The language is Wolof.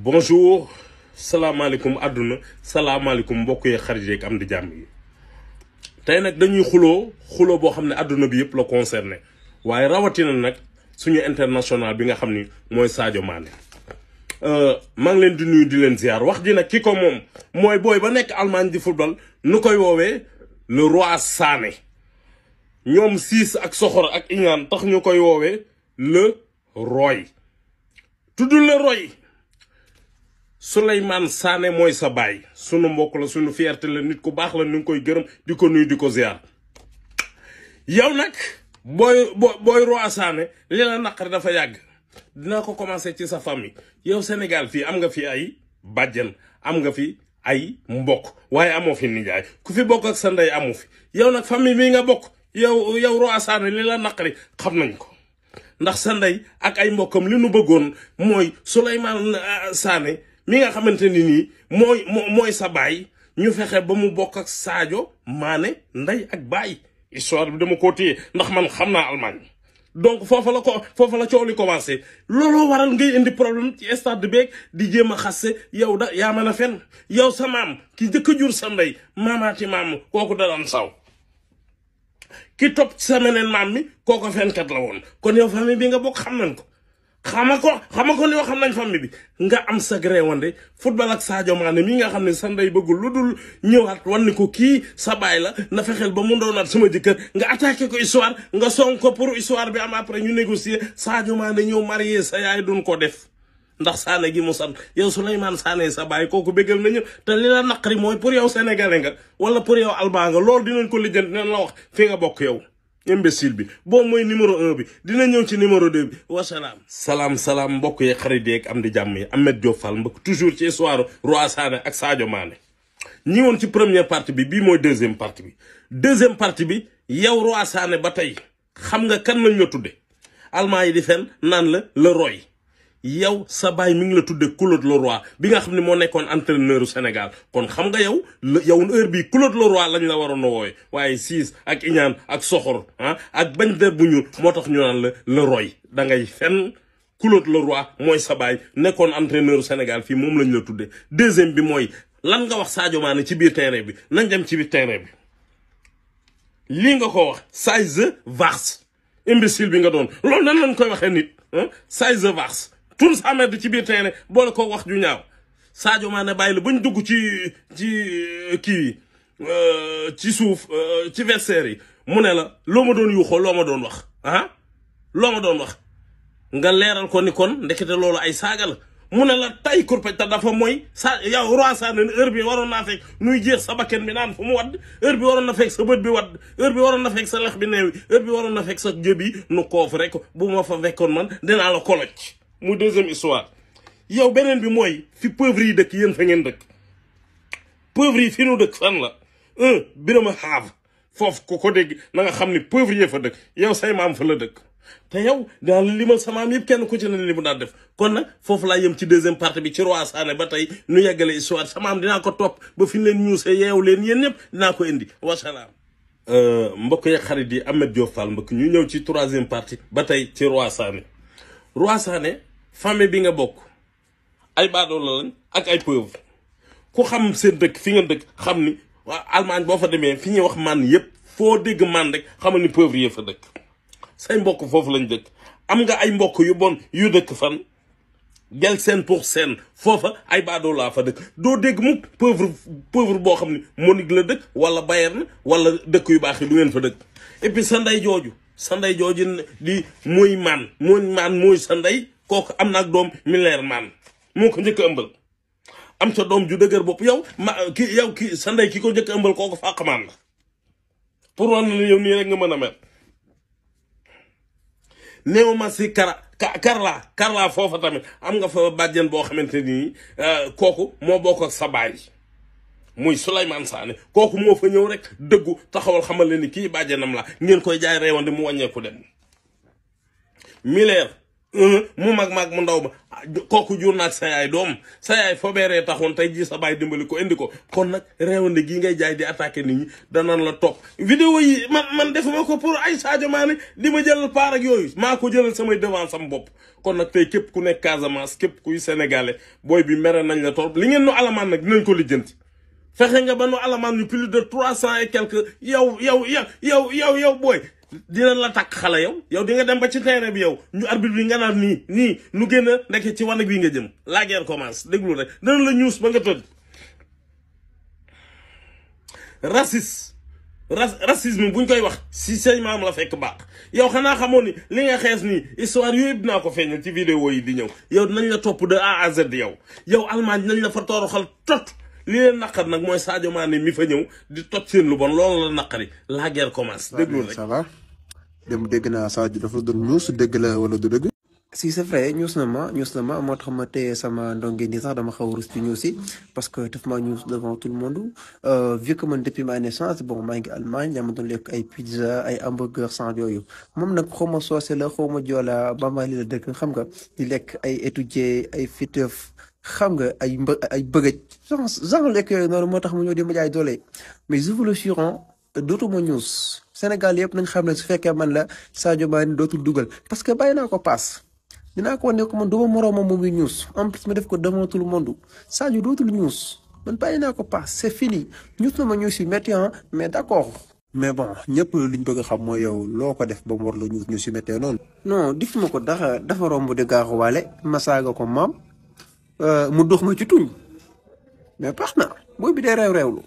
bonjour salaamaaleykum àdduna salaamaaleykum mbokk yi xarit yeeg am di jàmm yi tey nag dañuy xuloo boo xam ne àdduna bi yëpp la concerné waaye rawatina nag suñu international bi nga xam ni mooy Sadio Mané maa ngi leen di nuyu di leen ziar wax ji nag ki ko moom mooy booy ba nekk Allemagne di football nu koy woowee le roi Sané ñoom siis ak soxor ak iñaan tax ñu koy woowee le roy tuddul le roy Souleymane Sané mooy sa baay sunu mbokk la sunu fierté la nit ku baax la ñu ngi koy gërëm di ko nuyu di ko ziar yow nag booy roi Sané li la naqari dafa yàgg dina ko commencé ci sa famille yow Sénégal fii am nga fi ay bàjjen am nga fi ay mbokk waaye amoo fi nijaay ku fi bokk ak sa ndey amu fi yow nag famille bii nga bokk yow roi Sané li la naqari xam nañ ko ndax sa ndey ak ay mbokkam li nu bëggoon mooy Souleymane Sané mi nga xamante ni nii mooy sa baay ñu fexe ba mu bokk ak Sadio Mané ndey ak baay histoire bi dama koo téye ndax man xam naa Allemagne donc foofa la coow li commencé looloo waral ngay indi problème ci stade beeg di jéem a xasse yow da yaa mën a fen yow sa maam ki njëkk a jur sa ndey maamaati maam kooku da daan saw ki topp ci sa meneen maam mi kooku fenkat la woon kon yow famille bi nga bokk xam nañ ko xama ko li wax xam nañ famille bi nga am sa gréewande football ak Sadio Mané mi nga xam ne sa ndey bëggul lu dul ñëwaat wan ni ko kii sa baay la na fexeel ba mu doonaat sama jëkkër nga attaqué ko histoire nga song ko pour histoire bi am après ñu négocier Sadio Mané ñëw marié sa yaay duñ ko def ndax Sané gi mu sant yow Souleymane Sané sa baay kooku béggal nañu te li la naqari mooy pour yow sénégalais nga wala pour yow alban nga loolu dinañ ko lijjanti dinañ la wax fi nga bokk yow imbécile bi boobu mooy numéro 1 bi dina ñëw ci numéro 2 bi wasalaam. salaam mbokk yi xarit yeeg am di jàmm yi Ahmed Diop Fall mbokk toujours ci histoire roi Sané ak Sadio Mané ñi woon ci première partie bi bii mooy deuxième partie bi yow roi Sané ba tey xam nga kan lañ la tudde allemand yi di fen naan la le roy yow sa baay mi ngi la tudde Claude Leroy bi nga xam ne moo nekkoon entraîneur Sénégal kon xam nga yow heure bii Claude Leroy lañ la waroon a wooye waaye siis ak iñaan ak soxor ak bañ der bu ñuul moo tax ñu naan la Leroy da ngay fen Claude Leroy mooy sa baay nekkoon entraîneur Sénégal fii moom lañ la tudde deuxième bi mooy lan nga wax Sadio Mané ci biir terrain bi nañ dem ci biir terrain bi lii nga ko wax size vars imbécile bi nga doon loolu nan lañ koy waxee nit size vars tun sa merde ci biir terrain boole ko wax ju ñaaw Sadio Mané bàyyi la bañ dugg ci kii ci suuf ci vestiaire yi mu ne la loo ma doon yuuxoo loo ma doon wax loo ma doon wax nga leeral ko ni kon ndekete loolu ay saaga la mu ne la tay kurpej ta dafa mooy yow roi Sané heure bi waroon naa fekk nuy jeex sa bakken bi naan fu mu wadd heure bi waroon na fekk sa bët bi wadd heure bi waroon na fekk sa lex bi neewi heure bi waroon na fekk sa jëb yi nu koof rek bu ma fa fekkoon man dinaa la koloj mu deuxième histoire yow beneen bi mooy fi pauvre yi dëkk yéen fa ngeen dëkk pauvre yi fi nu dëkk fan la Birama Xaaf foofu ko dégg na nga xam ni pauvre yi fa dëkk yow say maam fa la dëkk te yow dinaa la limal sa maam yëpp kenn ku ci ne li mu daan def kon nag foofu laa yem ci deuxième partie bi ci roi Sané ba tey nu yeggale histoire sa maam dinaa ko topp ba fi leen ñuusee yeew leen yéen ñëpp dinaa ko indi wasalaam mbokk yi xarit yi Ahmed Diop Fall mbokk ñu ñëw ci troisième partie ba tey ci roi Sané famille bi nga bokk ay baadoola lañ ak ay pauvre ku xam seen dëkk fi nga dëkk xam ni waa Allemagne boo fa demee fi ñuy wax man yëpp foo dégg man rek xamal ni pauvre yi fa dëkk say mbokk foofu lañ dëkk am nga ay mbokk yu bon yu dëkk fan gel seen pour seen foofa ay baadoolaa fa dëkk doo dégg mukk pauvre boo xam ni Munich la dëkk wala Bayern wala dëkk yu baax yi du ngeen fa dëkk et puis sa ndey jooju di mooy sa ndey kooku am na ak doom mileer maan moo ko njëkk a ëmbal am sa doom ju dëgër bopp yow sa ndey ki ko njëkk a ëmbal kooku fàqmaan la pour wan la yow nii rek nga mën a mel néew ma si Karla foofa tamit am nga fa bàjjen boo xamante nii kooku moo bokk ak sa baay muy Souleymane Sané kooku moo fa ñëw rek dëggu taxawal xamal leen ni kii bàjjenam la ngeen koy jaay reewande mu wàññeeku dem mileer mu mag mu ndaw ba kooku jur naag sa yaay doom sa yaay fobeeree taxoon tey jii sa baay dimbali ko indi ko kon nag réewande gii ngay jaay di attaqué nit ñi danañ la topp vidéo yi man defuma ko pour ay Sadio Mané di ma jëlal paar ak yooyu maa ko jëlal samay devant sam bopp kon nag tey képp ku nekk Casamance képp kuy sénégalais booy bi mere nañ la torop li ngeen nu alamaan nag dinañ ko lijjanti fexe nga ba nu alamaan ñu plus de 300 et quelques yow booy dinañ la takk xale yow di nga dem ba ci terrain bi yow ñu arbitre bi nga naan nii nu génn a nekk ci wanag wi nga jëm la guerre commence déglu rek danañ la ñuus ba nga tëdd racisme buñ koy wax si say maam la fekk baax yow xanaa xamoon ni li nga xees nii histoire yooyu dinaa ko feeñal ci vidéo yi di ñëw yow dinañ la topp de A à Z yow Allemagne dinañ la fa toroxal tot li leen naqar nag mooy Sadio Mané mi fa ñëw di tot seen lu bon loolu la naqari la guerre commence déglu rek ça va dem dégg naa Sadio dafa doon ñuus dégg la wala du dëgg. si c'est vrai ñuus na ma moo tax ma téye sama ndonge nii sax dama xaw a rus ci ñuus yi parce que daf maa ñuus devant tout le monde vu que man depuis ma naissance bon maa ngi Allemagne dama doon lekk ay pizza ay hamburger sans yooyu moom nag xaw ma soose la xaw ma joola bambali la dëkk xam nga di lekk ay étudier ay fiteuf xam nga ay bëgëj genre lekk yooyu noonu moo tax mu ñëw di ma jaay doole mais je vous le jure dootuma ñuus Sénégal yëpp nañ xam ne su fekkee man la Sadio Mané dootul dugal parce que bàyyi naa ko paas dinaa ko wane ko man duma moroomam moom muy ñuus en plus ma def ko devant tout le monde Sadio dootul ñuus man bàyyi naa ko paas c'est fini ñuus na ma ñuus yu métti mais d'accord. mais bon ñëpp liñ bëgg a xam mooy yow loo ko def ba mu war la ñuus yu méttee noonu. non defuma ko dara dafa romb di gaaruwaale ma saaga ko maam mu dox ma ci tuñ mais baax na booy bi day réewlu.